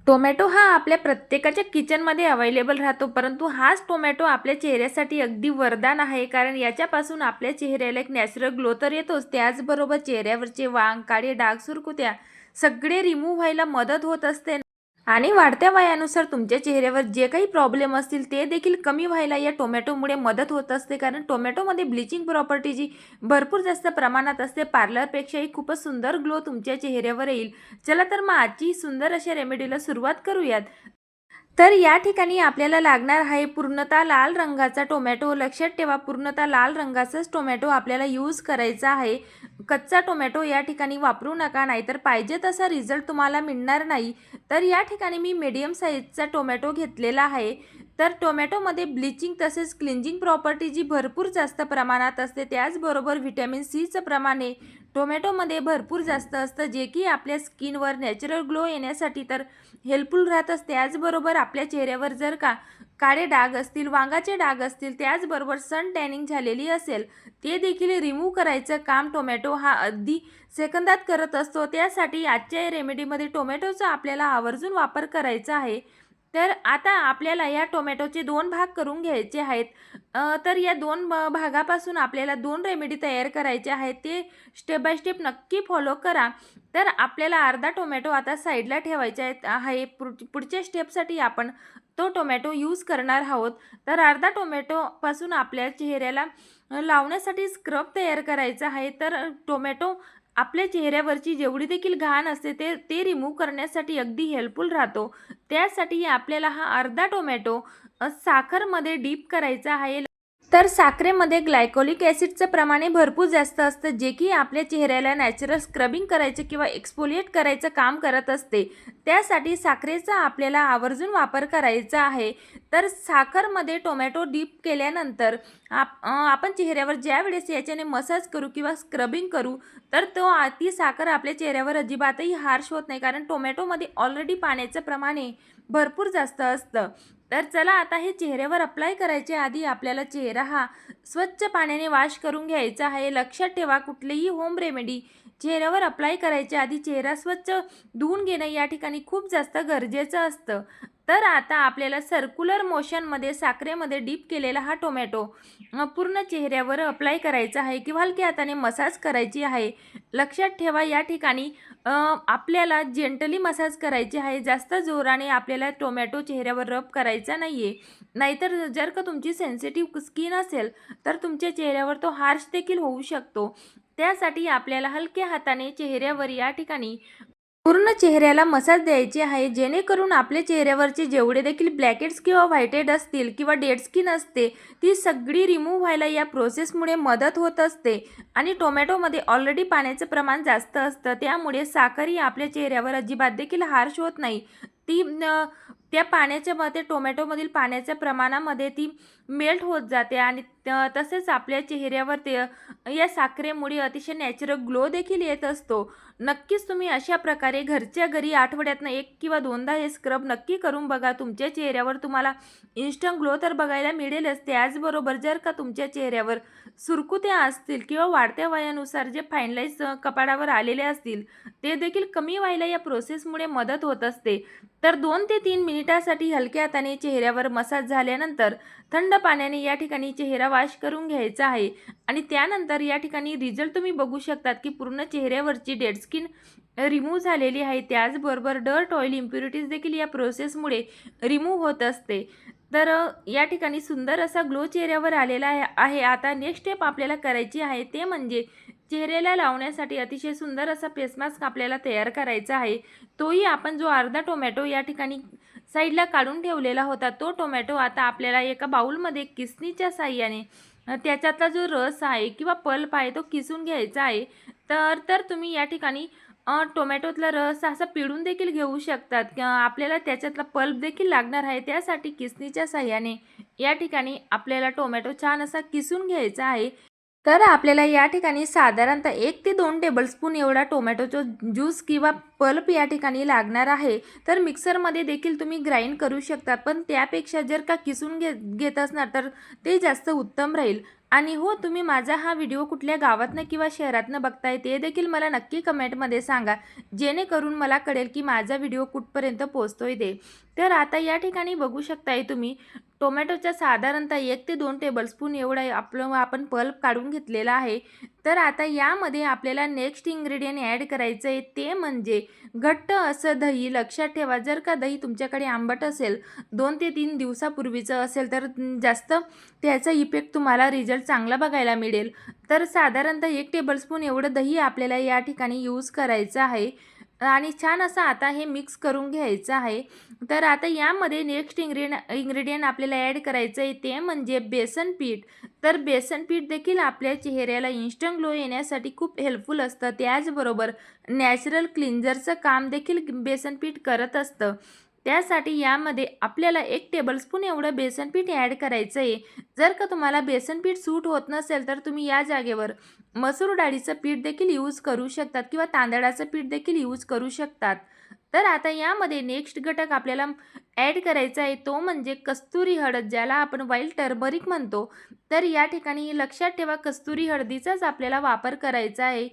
Tomato हा आपल्या प्रत्येकाच्या किचनमध्ये अवेलेबल राहतो, परंतु हाच टोमॅटो आपल्या चेहऱ्यासाठी अगदी वरदान आहे. कारण याच्यापासून आपल्या चेहऱ्याला एक नॅचरल ग्लो तर येतोच, त्याचबरोबर चेहऱ्यावरचे वांग, काळे डाग, सुरकुत्या सगळे रिमूव्ह व्हायला मदत होत असते. आणि वाढत्या वयानुसार तुमच्या चेहऱ्यावर जे काही प्रॉब्लेम असतील ते देखील कमी व्हायला या टोमॅटोमुळे मदत होत असते. कारण टोमॅटोमध्ये ब्लिचिंग प्रॉपर्टी जी भरपूर जास्त प्रमाणात असते, पार्लरपेक्षाही खूपच सुंदर ग्लो तुमच्या चेहऱ्यावर येईल. चला तर मग आजची सुंदर अशा रेमेडीला सुरुवात करूयात. तर या ठिकाणी आपल्याला लागणार आहे पूर्णतः लाल रंगाचा टोमॅटो. लक्षात ठेवा, पूर्णतः लाल रंगाचाच टोमॅटो आपल्याला यूज करायचा आहे. कच्चा टोमॅटो या ठिकाणी वापरू नका, नाहीतर पाहिजे तसा रिझल्ट तुम्हाला मिळणार नाही. तर या ठिकाणी मी मीडियम साईजचा टोमॅटो घेतलेला आहे. तर टोमॅटोमध्ये ब्लिचिंग तसेच क्लिन्झिंग प्रॉपर्टी जी भरपूर जास्त प्रमाणात असते, त्याचबरोबर व्हिटॅमिन सीचं प्रमाणे टोमॅटोमध्ये भरपूर जास्त असतं, जे की आपल्या स्किनवर नॅचरल ग्लो येण्यासाठी तर हेल्पफुल राहतच. त्याचबरोबर आपल्या चेहऱ्यावर जर का काळे डाग असतील, वांगाचे डाग असतील, त्याचबरोबर सन टॅनिंग झालेली असेल, ते देखील रिमूव्ह करायचं काम टोमॅटो हा अगदी सेकंदात करत असतो. त्यासाठी आजच्या या रेमेडीमध्ये टोमॅटोचा आपल्याला आवर्जून वापर करायचा आहे. तर आता आपल्याला या टोमॅटोचे 2 भाग करून घ्यायचे आहेत. तर या 2 भागापासून आपल्याला 2 रेमेडी तयार करायचे आहेत. ते स्टेप बाय स्टेप नक्की फॉलो करा. तर आपल्याला अर्धा टोमॅटो आता साईडला ठेवायचा आहे. पुढच्या स्टेपसाठी आपण तो टोमॅटो यूज करणार आहोत. तर अर्धा टोमॅटोपासून आपल्या चेहऱ्याला लावण्यासाठी स्क्रब तयार करायचा आहे. तर टोमॅटो आपल्या चेहऱ्यावरची जेवढी देखील घाण असते ते ते रिमूव्ह करण्यासाठी अगदी हेल्पफुल राहतो. त्यासाठी आपल्याला हा अर्धा टोमॅटो साखरमध्ये डीप करायचा आहे. तर साखरेमध्ये ग्लायकोलिक ॲसिडचं प्रमाण भरपूर जास्त असतं, जे की आपल्या चेहऱ्याला नॅचरल स्क्रबिंग करायचं किंवा एक्सफोलिएट करायचं काम करत असते. त्यासाठी साखरेचा आपल्याला आवर्जून वापर करायचा आहे. तर साखरमध्ये टोमॅटो डीप केल्यानंतर आपण चेहऱ्यावर ज्यावेळेस याच्याने मसाज करू किंवा स्क्रबिंग करू, तर ती साखर आपल्या चेहऱ्यावर अजिबातही हार्श होत नाही. कारण टोमॅटोमध्ये ऑलरेडी पाण्याचं प्रमाण भरपूर जास्त असतं. तर चला आता हे चेहऱ्यावर अप्लाय करायच्या आधी आपल्याला चेहरा हा स्वच्छ पाण्याने वॉश करून घ्यायचा आहे. लक्षात ठेवा, कुठलीही होम रेमेडी चेहऱ्यावर अप्लाय करायच्या आधी चेहरा स्वच्छ धुवून घेणं या ठिकाणी खूप जास्त गरजेचं असतं. तर आता आपल्याला सर्क्युलर मोशनमध्ये साखरेमध्ये डीप केलेला हा टोमॅटो पूर्ण चेहऱ्यावर अप्लाय करायचा आहे किंवा हलक्या हाताने मसाज करायची आहे. लक्षात ठेवा, या ठिकाणी आपल्याला जेंटली मसाज करायची आहे. जास्त जोराने आपल्याला टोमॅटो चेहऱ्यावर रब करायचा नाही आहे. नाहीतर जर का तुमची सेन्सिटिव्ह स्किन असेल तर तुमच्या चेहऱ्यावर तो हार्श देखील होऊ शकतो. त्यासाठी आपल्याला हलक्या हाताने चेहऱ्यावर या ठिकाणी पूर्ण चेहऱ्याला मसाज द्यायची आहे, जेणेकरून आपल्या चेहऱ्यावरचे जेवढे देखील ब्लॅकेट्स किंवा व्हाईटेड असतील किंवा डेड स्किन असते, ती सगळी रिमूव्ह व्हायला या प्रोसेसमुळे मदत होत असते. आणि टोमॅटोमध्ये ऑलरेडी पाण्याचं प्रमाण जास्त असतं, त्यामुळे साखरही आपल्या चेहऱ्यावर अजिबात देखील हार्श होत नाही. ती त्या पाण्याच्या टोमॅटोमधील पाण्याच्या प्रमाणामध्ये ती मेल्ट होत जाते आणि तसेच आपल्या चेहऱ्यावर ते या साखरेमुळे अतिशय नॅचरल ग्लो देखील येत असतो. नक्कीच तुम्ही अशा प्रकारे घरच्या घरी आठवड्यातनं 1 किंवा 2दा हे स्क्रब नक्की करून बघा. तुमच्या चेहऱ्यावर तुम्हाला इन्स्टंट ग्लो तर बघायला मिळेलच. त्याचबरोबर जर का तुमच्या चेहऱ्यावर सुरकुत्या असतील किंवा वाढत्या वयानुसार जे फाईन लाईन्स कपाळावर आलेले असतील, ते देखील कमी व्हायला या प्रोसेसमुळे मदत होत असते. तर 2 ते 3 मिनिटासाठी हलक्या हाताने चेहऱ्यावर मसाज झाल्यानंतर थंड पाण्याने या ठिकाणी चेहरा वॉश करून घ्यायचा आहे. आणि त्यानंतर या ठिकाणी रिझल्ट तुम्ही बघू शकतात की पूर्ण चेहऱ्यावरची डेड स्किन रिमूव्ह झालेली आहे. त्याचबरोबर डर्ट, ऑइल, इम्प्युरिटीज देखील या प्रोसेसमुळे रिमूव्ह होत असते. तर या ठिकाणी सुंदर असा ग्लो चेहऱ्यावर आलेला आहे. आता नेक्स्ट स्टेप आपल्याला करायची आहे, ते म्हणजे चेहऱ्याला लावण्यासाठी अतिशय सुंदर असा फेस मास्क आपल्याला तयार करायचा आहे. तोही आपण जो अर्धा टोमॅटो या ठिकाणी साईडला काढून ठेवलेला होता, तो टोमॅटो आता आपल्याला एका बाउलमध्ये किसणीच्या साहाय्याने त्याच्यातला जो रस आहे किंवा पल्प आहे तो किसून घ्यायचा आहे. तर तुम्ही या ठिकाणी टोमॅटोतला रस असा पिळून देखील घेऊ शकतात. आपल्याला त्याच्यातला पल्प देखील लागणार आहे. त्यासाठी किसणीच्या साहाय्याने या ठिकाणी आपल्याला टोमॅटो छान असा किसून घ्यायचा आहे. तर आपल्याला या ठिकाणी साधारणतः 1 ते 2 टेबलस्पून एवढा टोमॅटोचा ज्यूस किंवा पल्प या ठिकाणी लागणार आहे. तर मिक्सरमध्ये देखील तुम्ही ग्राइंड करू शकता, पण त्यापेक्षा जर का किसून घेत असणार तर ते जास्त उत्तम राहील. आणि हो, तुम्ही माझा हा व्हिडिओ कुठल्या गावातनं किंवा शहरातनं बघताय ते देखील मला नक्की कमेंटमध्ये सांगा, जेणेकरून मला कळेल की माझा व्हिडिओ कुठपर्यंत पोहोचतोय ते. तर आता या ठिकाणी बघू शकताय तुम्ही टोमॅटोचा साधारणतः 1 ते 2 टेबलस्पून एवढा आपण पल्प काढून घेतलेला आहे. तर आता यामध्ये आपल्याला नेक्स्ट इन्ग्रेडियंट ॲड करायचं आहे, ते म्हणजे घट्ट असं दही. लक्षात ठेवा, जर का दही तुमच्याकडे आंबट असेल, 2 ते 3 दिवसापूर्वीचं असेल, तर जास्त त्याचा इफेक्ट तुम्हाला रिझल्ट चांगला बघायला मिळेल. तर साधारणतः 1 टेबलस्पून एवढं दही आपल्याला या ठिकाणी यूज करायचं आहे आणि छान असं आता हे मिक्स करून घ्यायचं आहे. तर आता यामध्ये नेक्स्ट इन्ग्रेडियंट आपल्याला ॲड करायचं आहे, ते म्हणजे बेसन पीठ. तर बेसन पीठ देखील आपल्या चेहऱ्याला इन्स्टंट ग्लो येण्यासाठी खूप हेल्पफुल असतं. त्याचबरोबर नॅचरल क्लिन्झरचं काम देखील बेसन पीठ करत असतं. त्यासाठी यामध्ये आपल्याला 1 टेबलस्पून एवढं बेसन पीठ ॲड करायचं आहे. जर का तुम्हाला बेसन पीठ सूट होत नसेल, तर तुम्ही या जागेवर मसूर डाळीचं पीठ देखील यूज करू शकतात किंवा तांदळाचं पीठ देखील यूज करू शकतात. तर आता यामध्ये नेक्स्ट घटक आपल्याला ॲड करायचा आहे, तो म्हणजे कस्तुरी हळद, ज्याला आपण व्हाईट टर्मरिक म्हणतो. तर या ठिकाणी लक्षात ठेवा, कस्तुरी हळदीचाच आपल्याला वापर करायचा आहे.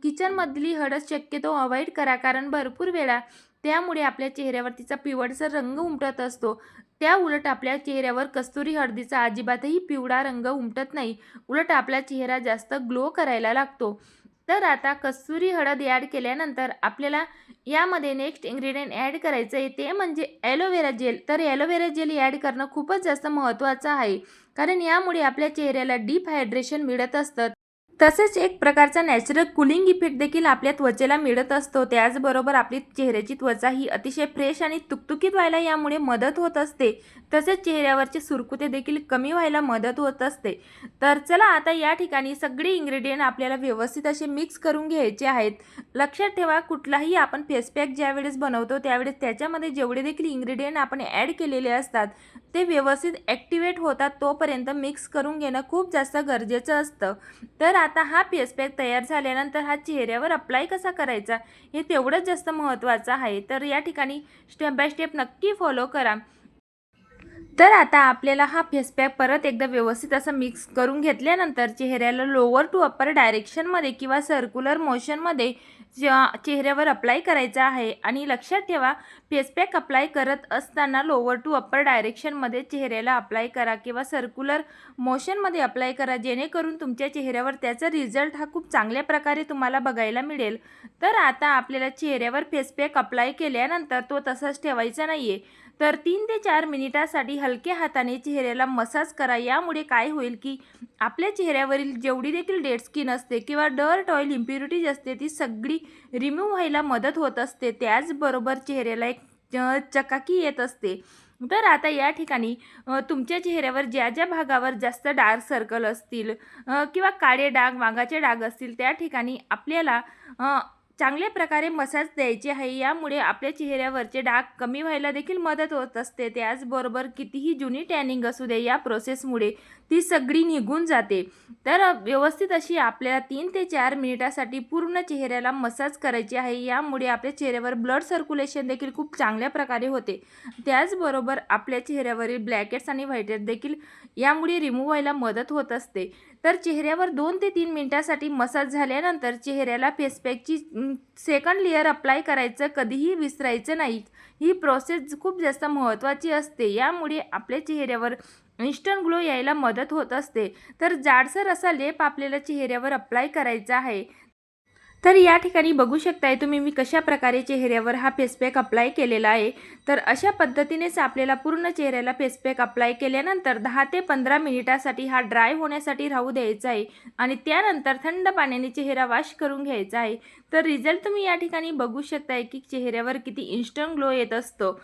किचनमधली हळद शक्यतो अवॉइड करा, कारण भरपूर वेळा त्यामुळे आपल्या चेहऱ्यावर तिचा पिवळसर रंग उमटत असतो. त्या उलट आपल्या चेहऱ्यावर कस्तुरी हळदीचा अजिबातही पिवळा रंग उमटत नाही. उलट आपला चेहरा जास्त ग्लो करायला लागतो. तर आता कस्तुरी हळद ॲड केल्यानंतर आपल्याला यामध्ये नेक्स्ट इन्ग्रेडियंट ॲड करायचं आहे, ते म्हणजे ॲलोवेरा जेल. तर ॲलोवेरा जेल ॲड करणं खूपच जास्त महत्त्वाचं आहे, कारण यामुळे आपल्या चेहऱ्याला डीप हायड्रेशन मिळत असतं. तसेच एक प्रकारचा नॅचरल कूलिंग इफेक्ट देखील आपल्या त्वचेला मिळत असतो. त्याचबरोबर आपली चेहऱ्याची त्वचा ही अतिशय फ्रेश आणि तुकतुकीत व्हायला यामुळे मदत होत असते. तसेच चेहऱ्यावरचे सुरकुते देखील कमी व्हायला मदत होत असते. तर चला, आता या ठिकाणी सगळे इन्ग्रेडियंट आपल्याला व्यवस्थित असे मिक्स करून घ्यायचे आहेत. लक्षात ठेवा, कुठलाही आपण फेस पॅक ज्यावेळेस बनवतो त्यावेळेस त्याच्यामध्ये जेवढे देखील इन्ग्रेडियंट आपण ॲड केलेले असतात ते व्यवस्थित ॲक्टिवेट होतात तोपर्यंत मिक्स करून घेणं खूप जास्त गरजेचं असतं. तर आता हा फेस पॅक तयार झाल्यानंतर हा चेहऱ्यावर अप्लाय कसा करायचा हे तेवढंच जास्त महत्त्वाचं आहे. तर या ठिकाणी स्टेप बाय स्टेप नक्की फॉलो करा. तर आता आपल्याला हा फेस पॅक परत एकदा व्यवस्थित असं मिक्स करून घेतल्यानंतर चेहऱ्याला लोअर टू अप्पर डायरेक्शनमध्ये किंवा सर्क्युलर मोशनमध्ये चेहऱ्यावर अप्लाय करायचा आहे. आणि लक्षात ठेवा, फेस पॅक अप्लाय करत असताना लोअर टू अप्पर डायरेक्शनमध्ये चेहऱ्याला अप्लाय करा किंवा सर्क्युलर मोशनमध्ये अप्लाय करा, जेणेकरून तुमच्या चेहऱ्यावर त्याचा रिझल्ट हा खूप चांगल्या प्रकारे तुम्हाला बघायला मिळेल. तर आता आपल्याला चेहऱ्यावर फेस पॅक अप्लाय केल्यानंतर तो तसाच ठेवायचा नाही आहे, तर 3 ते 4 मिनिटासाठी हलक्या हाताने चेहऱ्याला मसाज करा. यामुळे काय होईल की आपल्या चेहऱ्यावरील जेवढी देखील डेड स्किन असते किंवा डर्ट ऑइल इम्प्युरिटीज असते ती सगळी रिमूव्ह व्हायला मदत होत असते. त्याचबरोबर चेहऱ्याला एक चकाकी येत असते. तर आता या ठिकाणी तुमच्या चेहऱ्यावर ज्या ज्या भागावर जास्त डार्क सर्कल असतील किंवा काळे डाग, वांगाचे डाग असतील, त्या ठिकाणी आपल्याला चांगल्या प्रकारे मसाज द्यायची आहे. यामुळे आपल्या चेहऱ्यावरचे डाग कमी व्हायला देखील मदत होत असते. त्याचबरोबर कितीही जुनी टॅनिंग असू दे, या प्रोसेसमुळे ती सगळी निघून जाते. तर व्यवस्थित अशी आपल्याला 3 ते 4 मिनिटासाठी पूर्ण चेहऱ्याला मसाज करायची आहे. यामुळे आपल्या चेहऱ्यावर ब्लड सर्क्युलेशन देखील खूप चांगल्या प्रकारे होते. त्याचबरोबर आपल्या चेहऱ्यावरील ब्लॅकेट्स आणि व्हाईटहेड्स देखील यामुळे रिमूव्ह व्हायला मदत होत असते. तर चेहऱ्यावर 2 ते 3 मिनिटासाठी मसाज झाल्यानंतर चेहऱ्याला फेस पॅकची सेकंड लेअर अप्लाय करायचं कधीही विसरायचं नाही. ही प्रोसेस खूप जास्त महत्त्वाची असते. यामुळे आपल्या चेहऱ्यावर इन्स्टंट ग्लो यायला मदत होत असते. तर जाडसर असा लेप आपल्याला चेहऱ्यावर अप्लाय करायचा आहे. तर या ठिकाणी बघू शकताय तुम्ही मी कशा प्रकारे चेहऱ्यावर हा फेस पॅक अप्लाय केलेला आहे. तर अशा पद्धतीनेच आपल्याला पूर्ण चेहऱ्याला फेस पॅक अप्लाय केल्यानंतर 10 ते 15 मिनिटासाठी हा ड्राय होण्यासाठी राहू द्यायचा आहे आणि त्यानंतर थंड पाण्याने चेहरा वॉश करून घ्यायचा आहे. तर रिझल्ट तुम्ही या ठिकाणी बघू शकताय की चेहऱ्यावर किती इन्स्टंट ग्लो येत असतो.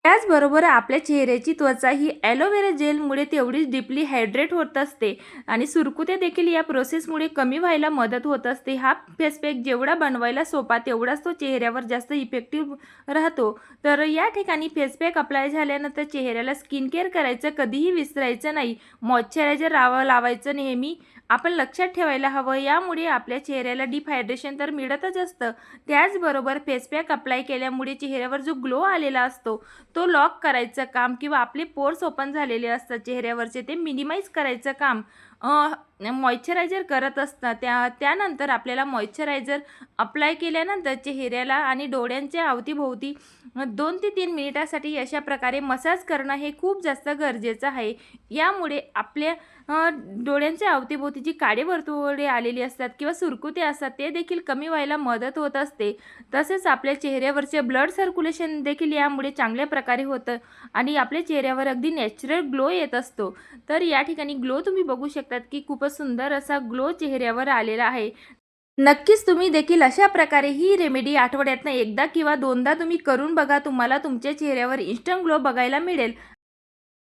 त्याचबरोबर आपल्या चेहऱ्याची त्वचा ही ॲलोवेरा जेलमुळे तेवढीच डीपली हायड्रेट होत असते आणि सुरकुत्या देखील या प्रोसेसमुळे कमी व्हायला मदत होत असते. हा फेस पॅक जेवढा बनवायला सोपा तेवढाच तो चेहऱ्यावर जास्त इफेक्टिव्ह राहतो. तर या ठिकाणी फेस पॅक अप्लाय झाल्यानंतर चेहऱ्याला स्किन केअर करायचं कधीही विसरायचं नाही. मॉइश्चरायझर लावायचं नेहमी आपण लक्षात ठेवायला हवं. यामुळे आपल्या चेहऱ्याला डीप हायड्रेशन तर मिळतच असतं. त्याचबरोबर फेस पॅक अप्लाय केल्यामुळे चेहऱ्यावर जो ग्लो आलेला असतो तो लॉक करायचं काम किंवा आपले पोर्स ओपन झालेले असतात चेहऱ्यावरचे ते मिनिमाइज करायचं काम मॉइश्चरायझर करत असतात. त्यानंतर आपल्याला मॉइश्चरायझर अप्लाय केल्यानंतर चेहऱ्याला आणि डोळ्यांच्या अवतीभोवती 2 ते 3 मिनिटासाठी अशा प्रकारे मसाज करणं हे खूप जास्त गरजेचं आहे. यामुळे आपल्या डोळ्यांच्या अवतीभोवती जी काळे वर्तुळे आलेली असतात किंवा सुरकुते असतात ते देखील कमी व्हायला मदत होत असते. तसेच आपल्या चेहऱ्यावरचे ब्लड सर्क्युलेशन देखील यामुळे चांगल्या प्रकारे होतं आणि आपल्या चेहऱ्यावर अगदी नॅचरल ग्लो येत असतो. तर या ठिकाणी ग्लो तुम्ही बघू शकतात की खूपच सुंदर असा ग्लो चेहऱ्यावर आलेला आहे. नक्कीच तुम्ही देखील अशा प्रकारे ही रेमेडी आठवड्यातनं एकदा किंवा दोनदा तुम्ही करून बघा. तुम्हाला तुमच्या चेहऱ्यावर इन्स्टंट ग्लो बघायला मिळेल.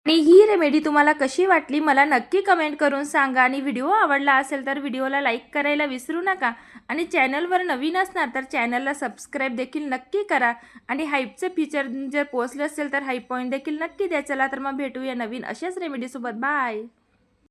आणि ही रेमेडी तुम्हाला कशी वाटली मला नक्की कमेंट करून सांगा आणि व्हिडिओ आवडला असेल तर व्हिडिओला लाईक करायला विसरू नका आणि चॅनलवर नवीन असणार तर चॅनलला सबस्क्राईब देखील नक्की करा आणि हाईपचं फीचर जर पोचलं असेल तर हाईप पॉईंट देखील नक्की द्या. चला तर मग भेटूया नवीन अशाच रेमेडीसोबत. बाय.